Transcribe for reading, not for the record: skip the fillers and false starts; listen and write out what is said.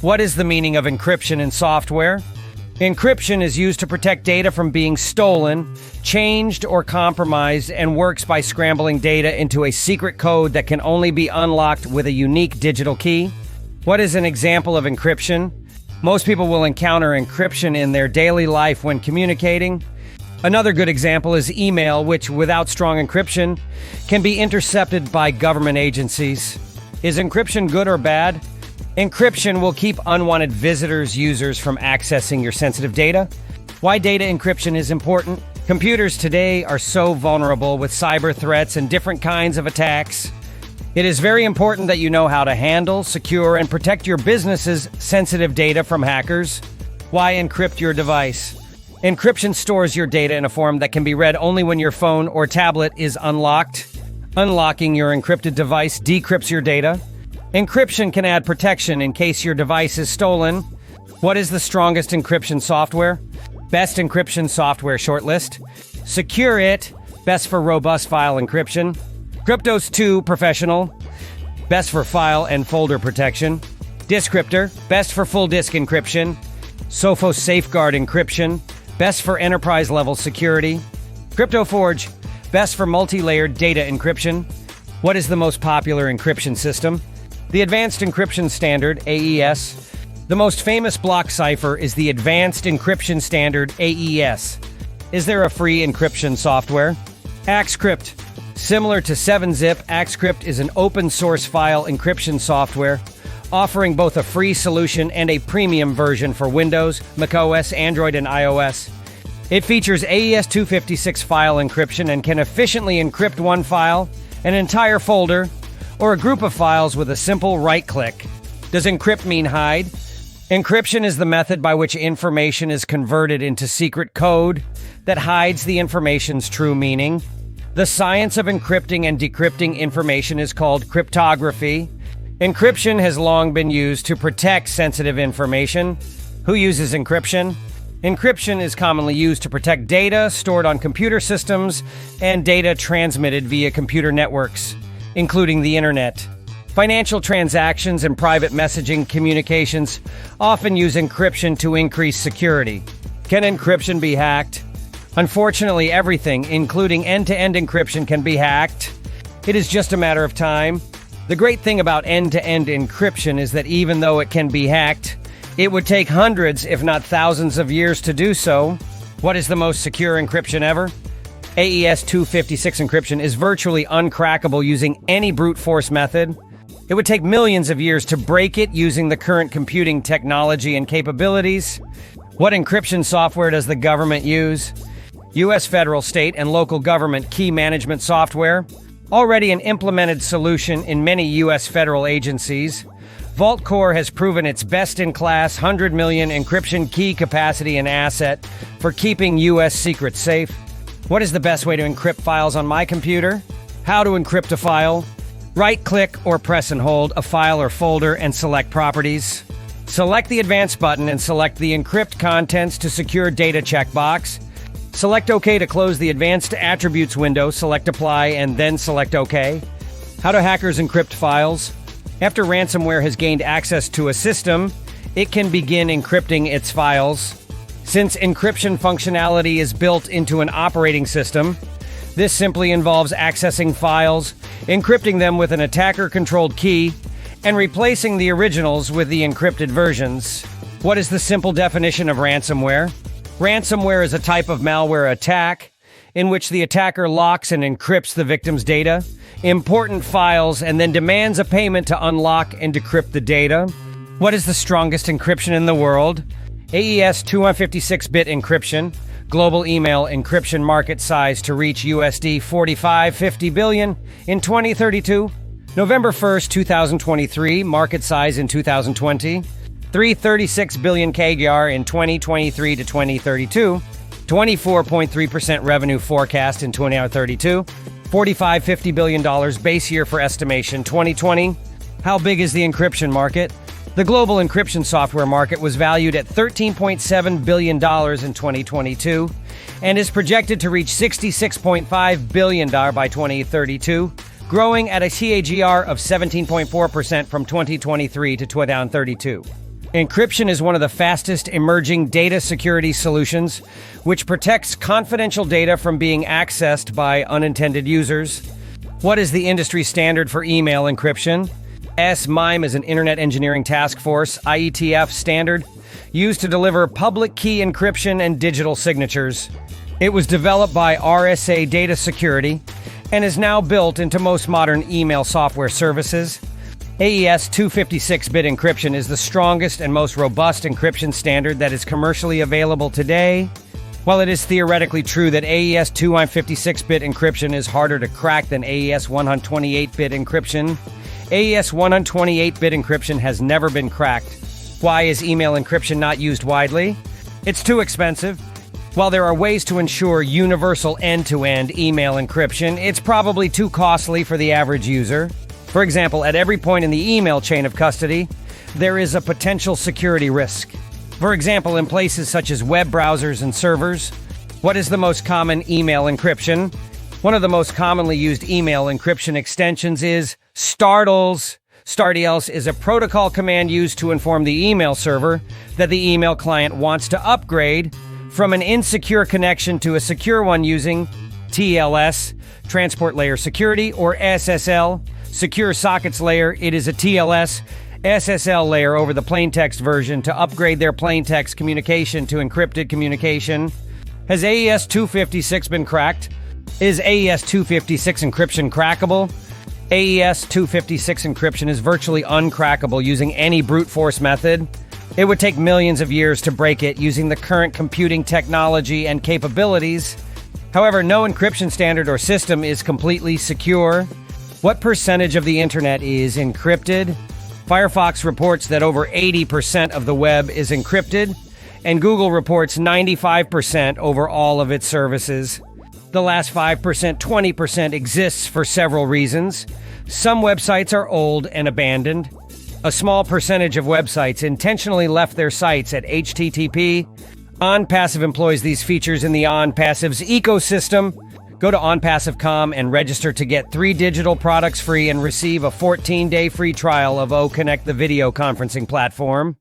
What is the meaning of encryption in software? Encryption is used to protect data from being stolen, changed, or compromised, and works by scrambling data into a secret code that can only be unlocked with a unique digital key. What is an example of encryption? Most people will encounter encryption in their daily life when communicating. Another good example is email, which, without strong encryption, can be intercepted by government agencies. Is encryption good or bad? Encryption will keep unwanted users from accessing your sensitive data. Why data encryption is important? Computers today are so vulnerable with cyber threats and different kinds of attacks. It is very important that you know how to handle, secure, and protect your business's sensitive data from hackers. Why encrypt your device? Encryption stores your data in a form that can be read only when your phone or tablet is unlocked. Unlocking your encrypted device decrypts your data. Encryption can add protection in case your device is stolen. What is the strongest encryption software? Best encryption software shortlist. Secure It, best for robust file encryption. Cryptos 2 Professional, best for file and folder protection. Descriptor, best for full disk encryption. Sophos Safeguard encryption, best for enterprise level security. CryptoForge, best for multi-layered data encryption. What is the most popular encryption system? The Advanced Encryption Standard, AES. The most famous block cipher is the Advanced Encryption Standard, AES. Is there a free encryption software? Axcrypt. Similar to 7-Zip, Axcrypt is an open-source file encryption software, offering both a free solution and a premium version for Windows, macOS, Android, and iOS. It features AES 256 file encryption and can efficiently encrypt one file, an entire folder, or a group of files with a simple right-click. Does encrypt mean hide? Encryption is the method by which information is converted into secret code that hides the information's true meaning. The science of encrypting and decrypting information is called cryptography. Encryption has long been used to protect sensitive information. Who uses encryption? Encryption is commonly used to protect data stored on computer systems and data transmitted via computer networks, including the internet. Financial transactions and private messaging communications often use encryption to increase security. Can encryption be hacked? Unfortunately, everything, including end-to-end encryption, can be hacked. It is just a matter of time. The great thing about end-to-end encryption is that even though it can be hacked, it would take hundreds, if not thousands of years to do so. What is the most secure encryption ever? AES 256 encryption is virtually uncrackable using any brute force method. It would take millions of years to break it using the current computing technology and capabilities. What encryption software does the government use? U.S. federal, state, and local government key management software. Already an implemented solution in many U.S. federal agencies. Vault Core has proven its best-in-class 100 million encryption key capacity and asset for keeping U.S. secrets safe. What is the best way to encrypt files on my computer? How to encrypt a file? Right-click or press and hold a file or folder and select Properties. Select the Advanced button and select the Encrypt Contents to Secure Data checkbox. Select OK to close the Advanced Attributes window, select Apply, and then select OK. How do hackers encrypt files? After ransomware has gained access to a system, it can begin encrypting its files. Since encryption functionality is built into an operating system, this simply involves accessing files, encrypting them with an attacker-controlled key, and replacing the originals with the encrypted versions. What is the simple definition of ransomware? Ransomware is a type of malware attack in which the attacker locks and encrypts the victim's data, important files, and then demands a payment to unlock and decrypt the data. What is the strongest encryption in the world? AES 256-bit encryption, global email encryption market size to reach USD 45.50 billion in 2032. November 1st, 2023, market size in 2020. 336 billion CAGR in 2023 to 2032. 24.3% revenue forecast in 2032. $45-50 billion base year for estimation 2020. How big is the encryption market? The global encryption software market was valued at $13.7 billion in 2022 and is projected to reach $66.5 billion by 2032, growing at a CAGR of 17.4% from 2023 to 2032. Encryption is one of the fastest emerging data security solutions, which protects confidential data from being accessed by unintended users. What is the industry standard for email encryption? SMIME is an Internet Engineering Task Force, IETF standard, used to deliver public key encryption and digital signatures. It was developed by RSA Data Security and is now built into most modern email software services. AES 256-bit encryption is the strongest and most robust encryption standard that is commercially available today. While it is theoretically true that AES 256-bit encryption is harder to crack than AES 128-bit encryption, AES 128-bit encryption has never been cracked. Why is email encryption not used widely? It's too expensive. While there are ways to ensure universal end-to-end email encryption, it's probably too costly for the average user. For example, at every point in the email chain of custody, there is a potential security risk. For example, in places such as web browsers and servers, what is the most common email encryption? One of the most commonly used email encryption extensions is Startles. Startles is a protocol command used to inform the email server that the email client wants to upgrade from an insecure connection to a secure one using TLS, Transport Layer Security, or SSL, Secure Sockets Layer. It is a TLS SSL layer over the plaintext version to upgrade their plaintext communication to encrypted communication. Has AES 256 been cracked? Is AES 256 encryption crackable? AES 256 encryption is virtually uncrackable using any brute force method. It would take millions of years to break it using the current computing technology and capabilities. However, no encryption standard or system is completely secure. What percentage of the internet is encrypted? Firefox reports that over 80% of the web is encrypted, and Google reports 95% over all of its services. The last 5%, 20% exists for several reasons. Some websites are old and abandoned. A small percentage of websites intentionally left their sites at HTTP. ONPASSIVE employs these features in the ONPASSIVE's ecosystem. Go to ONPASSIVE.com and register to get 3 digital products free and receive a 14-day free trial of OConnect, the video conferencing platform.